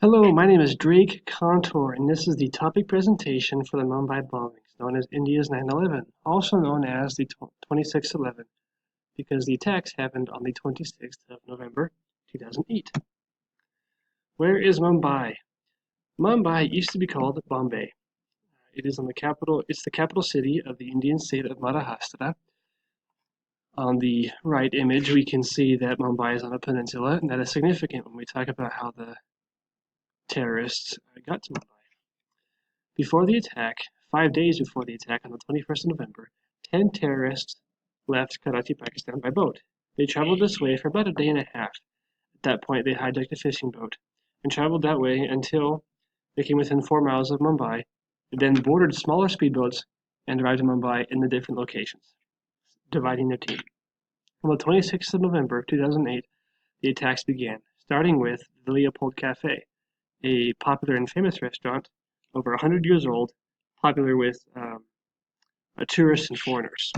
Hello, my name is Drake Contour, and this is the topic presentation for the Mumbai bombings, known as India's 9/11, also known as the 26/11, because the attacks happened on the 26th of November, 2008. Where is Mumbai? Mumbai used to be called Bombay. It's the capital city of the Indian state of Maharashtra. On the right image, we can see that Mumbai is on a peninsula, and that is significant when we talk about how the terrorists got to Mumbai. Before the attack, 5 days before the attack on the 21st of November, 10 terrorists left Karachi, Pakistan by boat. They traveled this way for about a day and a half. At that point, they hijacked a fishing boat and traveled that way until they came within 4 miles of Mumbai. They then boarded smaller speedboats and arrived in Mumbai in the different locations, dividing their team. On the 26th of November 2008, the attacks began, starting with the Leopold Cafe, a popular and famous restaurant over 100 years old, popular with tourists and foreigners.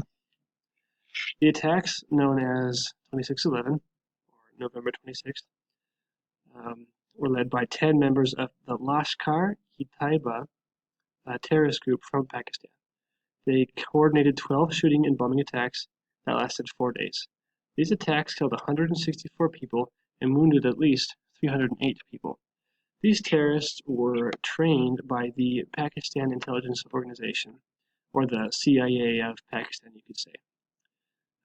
The attacks, known as 26/11, or November 26th, were led by 10 members of the Lashkar-e-Taiba terrorist group from Pakistan. They coordinated 12 shooting and bombing attacks that lasted 4 days. These attacks killed 164 people and wounded at least 308 people. These terrorists were trained by the Pakistan Intelligence Organization, or the CIA of Pakistan, you could say.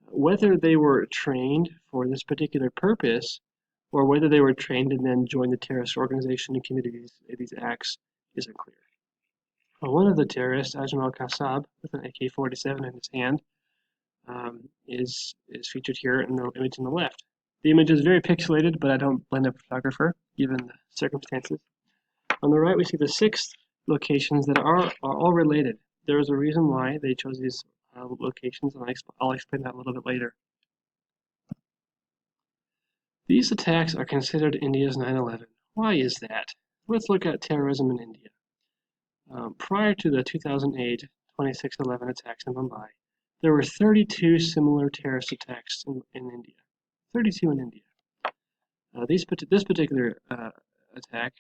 Whether they were trained for this particular purpose, or whether they were trained and then joined the terrorist organization and committed these acts, is unclear. One of the terrorists, Ajmal Kasab, with an AK-47 in his hand, is featured here in the image on the left. The image is very pixelated, but I don't blame a photographer, given the circumstances. On the right, we see the 6 locations that are all related. There is a reason why they chose these locations, and I'll explain that a little bit later. These attacks are considered India's 9/11. Why is that? Let's look at terrorism in India. Prior to the 2008 26/11 attacks in Mumbai, there were 32 similar terrorist attacks in India. 32 in India. This particular attack,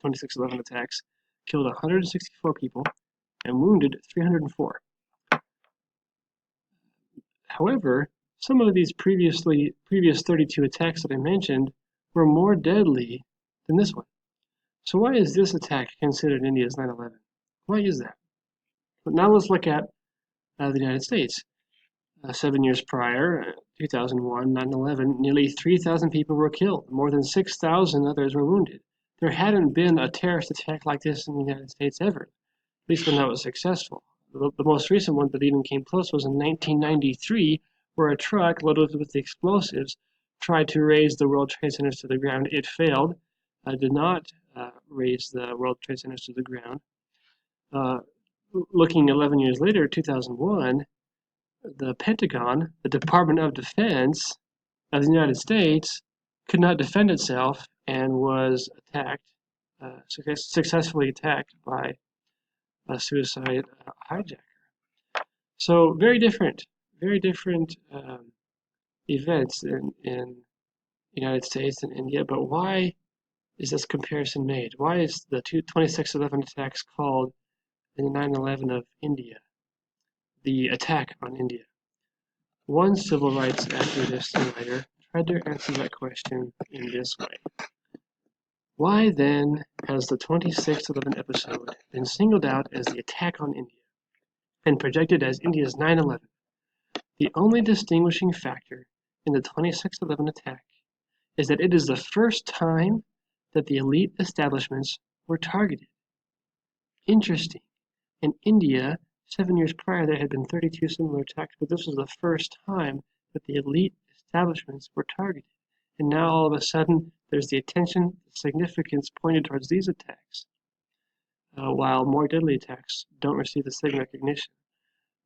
26/11 attacks, killed 164 people and wounded 304. However, some of these previous 32 attacks that I mentioned were more deadly than this one. So why is this attack considered India's 9/11? Why is that? But now let's look at the United States. 7 years prior, 2001, 9/11, nearly 3,000 people were killed. More than 6,000 others were wounded. There hadn't been a terrorist attack like this in the United States ever, at least when that was successful. The most recent one that even came close was in 1993, where a truck loaded with explosives tried to raise the World Trade Centers to the ground. It failed, did not raise the World Trade Centers to the ground. Looking 11 years later, 2001, the Pentagon, the Department of Defense of the United States, could not defend itself and was attacked, successfully attacked by a suicide hijacker. So very different events in the United States and India. But why is this comparison made? Why is the 26/11 attacks called the 9/11 of India, the attack on India? One civil rights activist and writer tried to answer that question in this way. Why then has the 26/11 episode been singled out as the attack on India and projected as India's 9/11? The only distinguishing factor in the 26/11 attack is that it is the first time that the elite establishments were targeted. Interesting. In India, 7 years prior, there had been 32 similar attacks, but this was the first time that the elite establishments were targeted. And now all of a sudden, there's the attention, the significance pointed towards these attacks, while more deadly attacks don't receive the same recognition.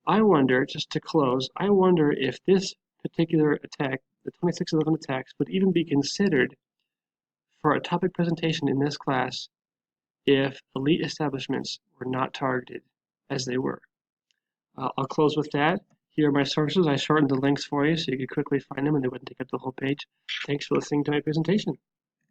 I wonder, just to close, I wonder if this particular attack, the 26/11 attacks, would even be considered for a topic presentation in this class if elite establishments were not targeted as they were. I'll close with that. Here are my sources. I shortened the links for you so you could quickly find them and they wouldn't take up the whole page. Thanks for listening to my presentation.